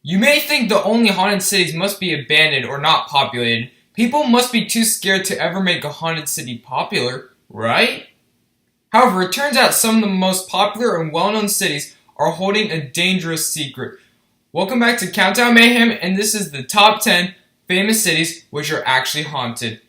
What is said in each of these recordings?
You may think the only haunted cities must be abandoned or not populated. People must be too scared to ever make a haunted city popular, right? However, it turns out some of the most popular and well-known cities are holding a dangerous secret. Welcome back to Countdown Mayhem, and this is the top 10 famous cities which are actually haunted.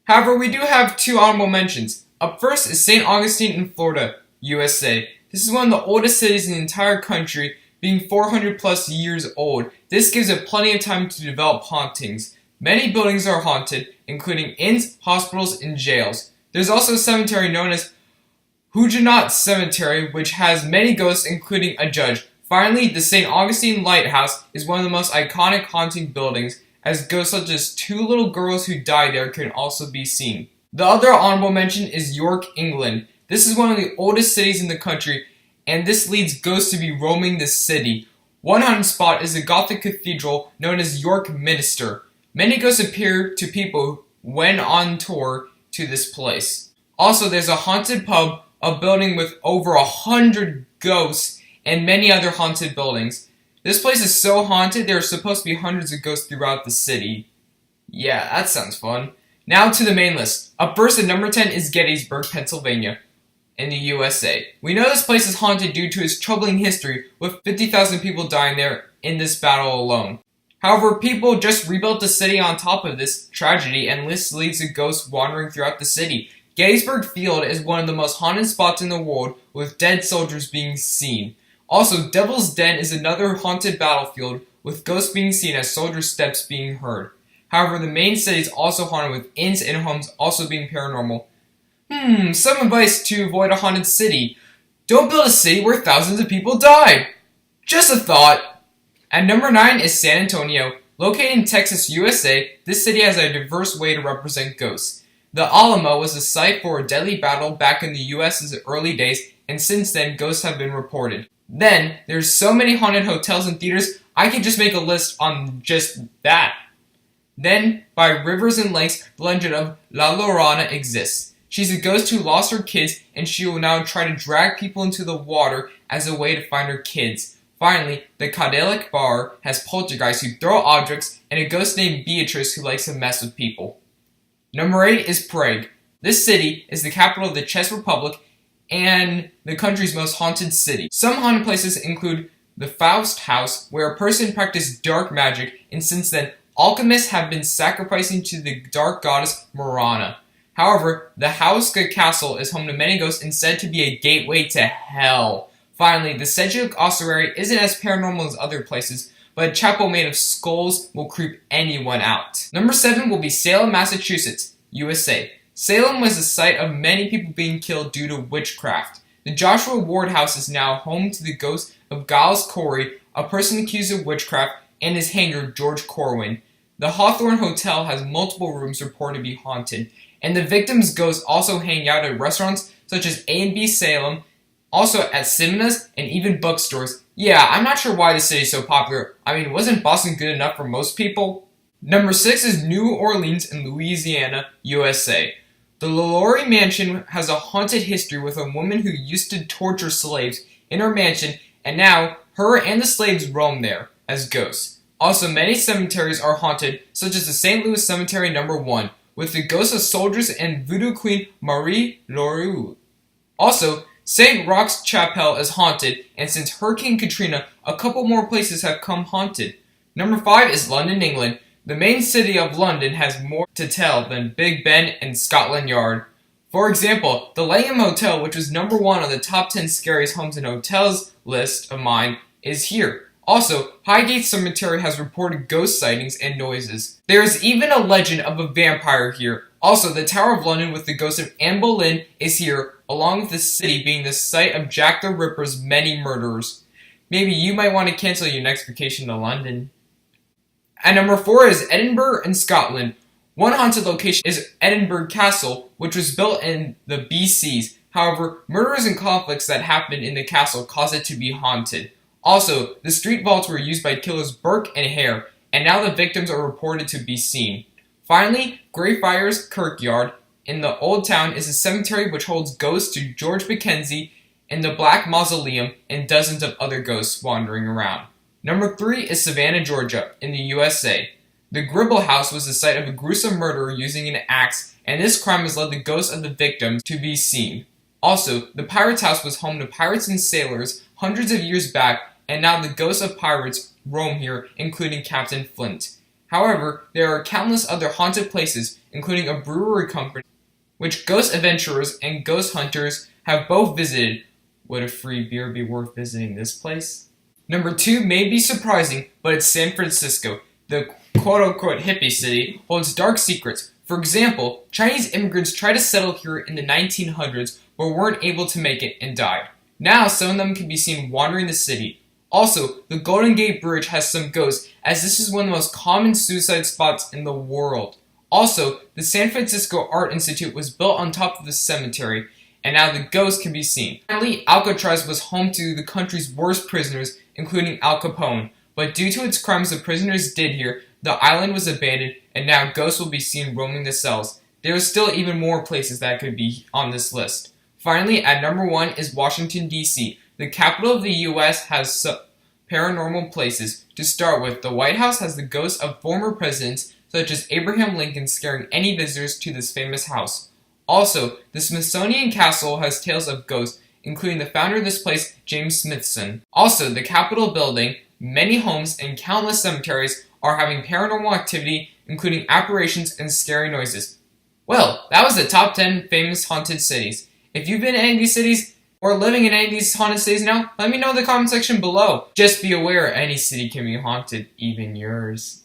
However, we do have two honorable mentions. Up first is St. Augustine in Florida, USA. This is one of the oldest cities in the entire country, being 400 plus years old. This gives it plenty of time to develop hauntings. Many buildings are haunted, including inns, hospitals, and jails. There's also a cemetery known as Huguenot Cemetery, which has many ghosts, including a judge. Finally, the St. Augustine Lighthouse is one of the most iconic haunting buildings, as ghosts such as two little girls who died there can also be seen. The other honorable mention is York, England. This is one of the oldest cities in the country, and this leads ghosts to be roaming the city. One haunted spot is the Gothic cathedral known as York Minster. Many ghosts appear to people when on tour to this place. Also, there's a haunted pub, a building with over 100 ghosts, and many other haunted buildings. This place is so haunted there are supposed to be hundreds of ghosts throughout the city. Yeah, that sounds fun. Now to the main list. Up first at number 10 is Gettysburg, Pennsylvania, in the USA. We know this place is haunted due to its troubling history, with 50,000 people dying there in this battle alone. However, people just rebuilt the city on top of this tragedy, and this leads to ghosts wandering throughout the city. Gettysburg Field is one of the most haunted spots in the world, with dead soldiers being seen. Also, Devil's Den is another haunted battlefield, with ghosts being seen as soldiers' steps being heard. However, the main city is also haunted, with inns and homes also being paranormal. Some advice to avoid a haunted city. Don't build a city where thousands of people died. Just a thought. At number 9 is San Antonio. Located in Texas, USA, this city has a diverse way to represent ghosts. The Alamo was a site for a deadly battle back in the US's early days, and since then, ghosts have been reported. Then, there's so many haunted hotels and theaters, I could just make a list on just that. Then, by rivers and lakes, the legend of La Llorona exists. She's a ghost who lost her kids, and she will now try to drag people into the water as a way to find her kids. Finally, the Cadelic Bar has poltergeists who throw objects, and a ghost named Beatrice who likes to mess with people. Number 8 is Prague. This city is the capital of the Czech Republic and the country's most haunted city. Some haunted places include the Faust House, where a person practiced dark magic, and since then, alchemists have been sacrificing to the dark goddess Morana. However, the Hauska Castle is home to many ghosts and said to be a gateway to hell. Finally, the Sedgwick Ossuary isn't as paranormal as other places, but a chapel made of skulls will creep anyone out. Number 7 will be Salem, Massachusetts, USA. Salem was the site of many people being killed due to witchcraft. The Joshua Ward House is now home to the ghost of Giles Corey, a person accused of witchcraft, and his hanger, George Corwin. The Hawthorne Hotel has multiple rooms reported to be haunted, and the victims' ghosts also hang out at restaurants such as A&B Salem, also at cinemas, and even bookstores. Yeah, I'm not sure why this city is so popular. I mean, wasn't Boston good enough for most people? Number 6 is New Orleans in Louisiana, USA. The LaLaurie Mansion has a haunted history with a woman who used to torture slaves in her mansion, and now her and the slaves roam there as ghosts. Also, many cemeteries are haunted, such as the St. Louis Cemetery No. 1, with the ghosts of soldiers and voodoo queen Marie Lareau. Also, St. Roch's Chapel is haunted, and since Hurricane Katrina, a couple more places have come haunted. Number 5 is London, England. The main city of London has more to tell than Big Ben and Scotland Yard. For example, the Langham Hotel, which was number 1 on the top 10 scariest homes and hotels list of mine, is here. Also, Highgate Cemetery has reported ghost sightings and noises. There is even a legend of a vampire here. Also, the Tower of London with the ghost of Anne Boleyn is here, along with the city being the site of Jack the Ripper's many murders. Maybe you might want to cancel your next vacation to London. At number 4 is Edinburgh in Scotland. One haunted location is Edinburgh Castle, which was built in the BCs. However, murders and conflicts that happened in the castle caused it to be haunted. Also, the street vaults were used by killers Burke and Hare, and now the victims are reported to be seen. Finally, Greyfriars Kirkyard in the Old Town is a cemetery which holds ghosts to George Mackenzie and the Black Mausoleum and dozens of other ghosts wandering around. Number 3 is Savannah, Georgia, in the USA. The Gribble House was the site of a gruesome murderer using an axe, and this crime has led the ghosts of the victims to be seen. Also, the Pirate's House was home to pirates and sailors hundreds of years back, and now the ghosts of pirates roam here, including Captain Flint. However, there are countless other haunted places, including a brewery company, which ghost adventurers and ghost hunters have both visited. Would a free beer be worth visiting this place? Number 2 may be surprising, but it's San Francisco. The quote-unquote hippie city holds dark secrets. For example, Chinese immigrants tried to settle here in the 1900s but weren't able to make it and died. Now some of them can be seen wandering the city. Also, the Golden Gate Bridge has some ghosts, as this is one of the most common suicide spots in the world. Also, the San Francisco Art Institute was built on top of the cemetery, and now the ghosts can be seen. Finally, Alcatraz was home to the country's worst prisoners, including Al Capone. But due to its crimes the prisoners did here, the island was abandoned, and now ghosts will be seen roaming the cells. There are still even more places that could be on this list. Finally, at number 1 is Washington, D.C. The capital of the U.S. has paranormal places. To start with, the White House has the ghosts of former presidents, such as Abraham Lincoln, scaring any visitors to this famous house. Also, the Smithsonian Castle has tales of ghosts, including the founder of this place, James Smithson. Also, the Capitol building, many homes, and countless cemeteries are having paranormal activity, including apparitions and scary noises. Well, that was the top 10 famous haunted cities. If you've been in any of these cities, or living in any of these haunted cities now, let me know in the comment section below. Just be aware, any city can be haunted, even yours.